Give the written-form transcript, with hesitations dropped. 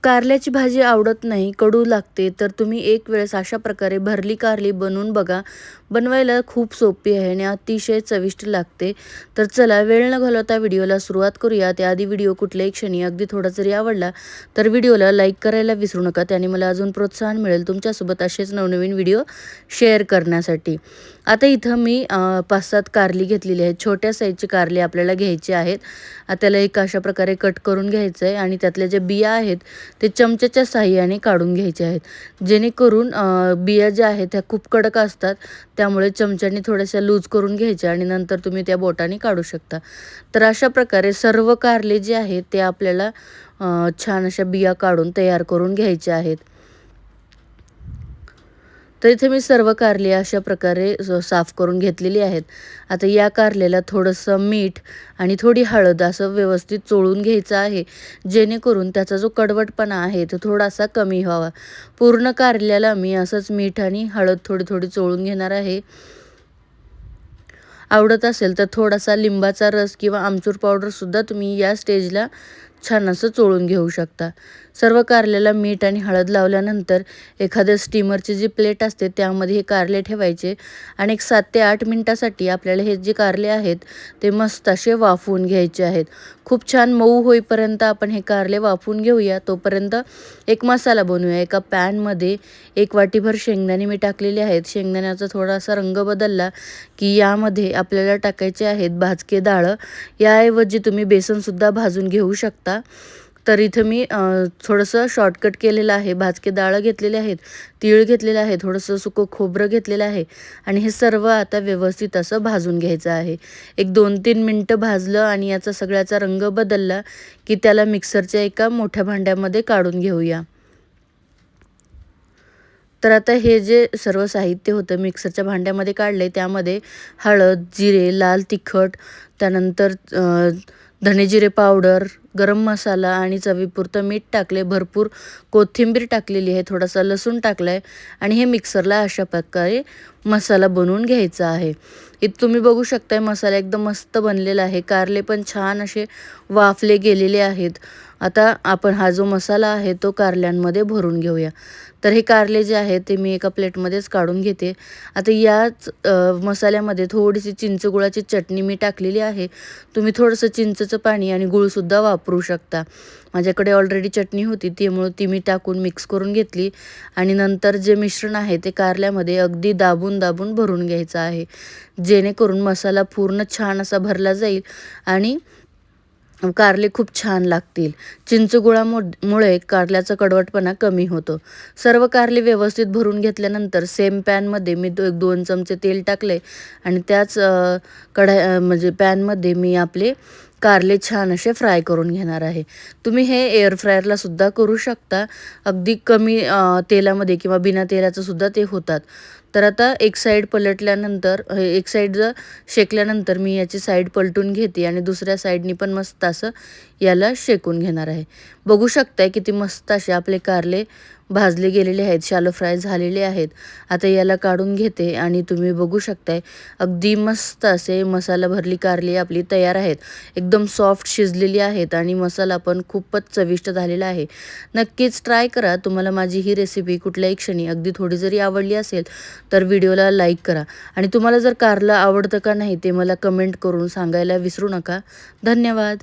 कारल्याची भाजी आवडत नाही, कडू लागते, तर तुम्ही एक वेळेस अशा प्रकारे भरली कारली बनवून बघा. बनवायला खूप सोपी आहे आणि अतिशय चविष्ट लागते. तर चला वेळ न घालवता व्हिडिओला सुरुवात करूया. त्याआधी व्हिडिओ कुठल्याही क्षणी अगदी थोडा जरी आवडला तर व्हिडिओला लाईक करायला विसरू नका. त्याने मला अजून प्रोत्साहन मिळेल तुमच्यासोबत असेच नवनवीन व्हिडिओ शेअर करण्यासाठी. आता इथं मी 5-7 कारली घेतलेली आहेत. छोट्या साईजची कारली आपल्याला घ्यायची आहेत. त्याला एक अशा प्रकारे कट करून घ्यायचं आहे आणि त्यातल्या ज्या बिया आहेत ते चमच्याच्या साहाय्याने काढून घ्यायचे आहेत. जेणेकरून बिया ज्या आहेत त्या खूप कडक असतात, त्यामुळे चमच्याने थोड्याशा लूज करून घ्यायच्या आणि नंतर तुम्ही त्या बोटाने काढू शकता. तर अशा प्रकारे सर्व कारले जे आहेत ते आपल्याला छान अशा बिया काढून तयार करून घ्यायचे आहेत. तर इथे मी सर्व कारली अशा प्रकारे साफ करून घेतलेली आहेत. आता या कारल्याला थोडंसं मीठ आणि थोडी हळद असं व्यवस्थित चोळून घ्यायचं आहे, जेणेकरून त्याचा जो कडवटपणा आहे तो थोडासा कमी व्हावा. पूर्ण कारल्याला मी असंच मीठ आणि हळद थोडी थोडी चोळून घेणार आहे. आवडत असेल तर थोडासा लिंबाचा रस किंवा आमचूर पावडरसुद्धा तुम्ही या स्टेजला छान असं चोळून घेऊ शकता. सर्व कारल्याला मीठ आणि हळद लावल्यानंतर एखाद्या स्टीमरची जी प्लेट असते त्यामध्ये हे कारले ठेवायचे आणि एक 7 ते 8 मिनिटासाठी आपल्याला हे जे कारले आहेत ते मस्त असे वाफवून घ्यायचे आहेत. खूप छान मऊ होईपर्यंत आपण हे कारले वाफवून घेऊया. तोपर्यंत एक मसाला बनवूया. एका पॅनमध्ये 1 वाटीभर शेंगदाणे मी टाकलेले आहेत. शेंगदाण्याचा थोडासा रंग बदलला की यामध्ये आपल्याला टाकायचे आहेत भाजके डाळ. याऐवजी तुम्ही बेसनसुद्धा भाजून घेऊ शकता. तर इथं मी थोडंसं शॉर्टकट केलेलं आहे. भाजके डाळ घेतलेले आहेत, तीळ घेतलेलं आहे, थोडंसं सुकं खोबरं घेतलेलं आहे आणि हे सर्व आता व्यवस्थित असं भाजून घ्यायचं आहे. एक 2-3 मिनटं भाजलं आणि याचा सगळ्याचा रंग बदलला की त्याला मिक्सरच्या एका मोठ्या भांड्यामध्ये काढून घेऊया. तर आता हे जे सर्व साहित्य होतं मिक्सरच्या भांड्यामध्ये काढले, त्यामध्ये हळद, जिरे, लाल तिखट, त्यानंतर धने जिरे पावडर, गरम मसाला आणि चवीपुरतं मीठ टाकले, भरपूर कोथिंबीर टाकलेली आहे, थोडासा लसूण टाकला आहे आणि हे मिक्सरला अशा प्रकारे मसाला बनवून घ्यायचा आहे. इथं तुम्ही बघू शकताय मसाला एकदम मस्त बनलेला आहे. कारले पण छान असे वाफले गेलेले आहेत. आता आपण हा जो मसाला आहे तो कारल्यांमध्ये भरून घेऊया. तर हे कारले जे आहेत ते मी एका प्लेटमध्येच काढून घेते. आता याच मसाल्यामध्ये थोडीशी चिंचगुळाची चटणी मी टाकलेली आहे. तुम्ही थोडंसं चिंचेचं पाणी आणि गूळसुद्धा वापरू शकता. माझ्याकडे ऑलरेडी चटणी होती, त्यामुळे ती मी टाकून मिक्स करून घेतली आणि नंतर जे मिश्रण आहे ते कारल्यामध्ये अगदी दाबून दाबून भरून घ्यायचं आहे, जेणेकरून मसाला पूर्ण छान असा भरला जाईल आणि कारले खूप छान लागतील. चिंचगुळामुळे कारल्याचा कडवटपणा कमी होतो. सर्व कारले व्यवस्थित भरून घेतल्यानंतर सेम पॅनमध्ये मी 2 चमचे तेल टाकले आणि त्याच म्हणजे पॅनमध्ये मी आपले कारले छान असे फ्राय करून घेणार आहे. तुम्ही हे एअर फ्रायरला सुद्धा करू शकता. अगदी कमी तेलामध्ये किंवा बिना तेलाचं सुद्धा ते होतात. तर आता एक साईड पलटल्यानंतर एक साईड जर शेकल्यानंतर मी याची साईड पलटून घेते आणि दुसऱ्या साईडनी पण मस्त असं याला शेकून घेणार आहे. बघू शकताय किती मस्त असे आपले कारले भाजले गेलेले आहेत, शॅलो फ्राय झालेले आहेत. आता याला काढून घेते आणि तुम्ही बघू शकताय अगदी मस्त असे मसाला भरली कारली आपली तयार आहेत. एकदम सॉफ्ट शिजलेली आहेत आणि मसाला पण खूपच चविष्ट झालेला आहे. नक्कीच ट्राय करा. तुम्हाला माझी ही रेसिपी कुठल्याही क्षणी अगदी थोडी जरी आवडली असेल तर व्हिडिओला लाईक करा आणि तुम्हाला जर कारलं आवडतं का नाही ते मला कमेंट करून सांगायला विसरू नका. धन्यवाद.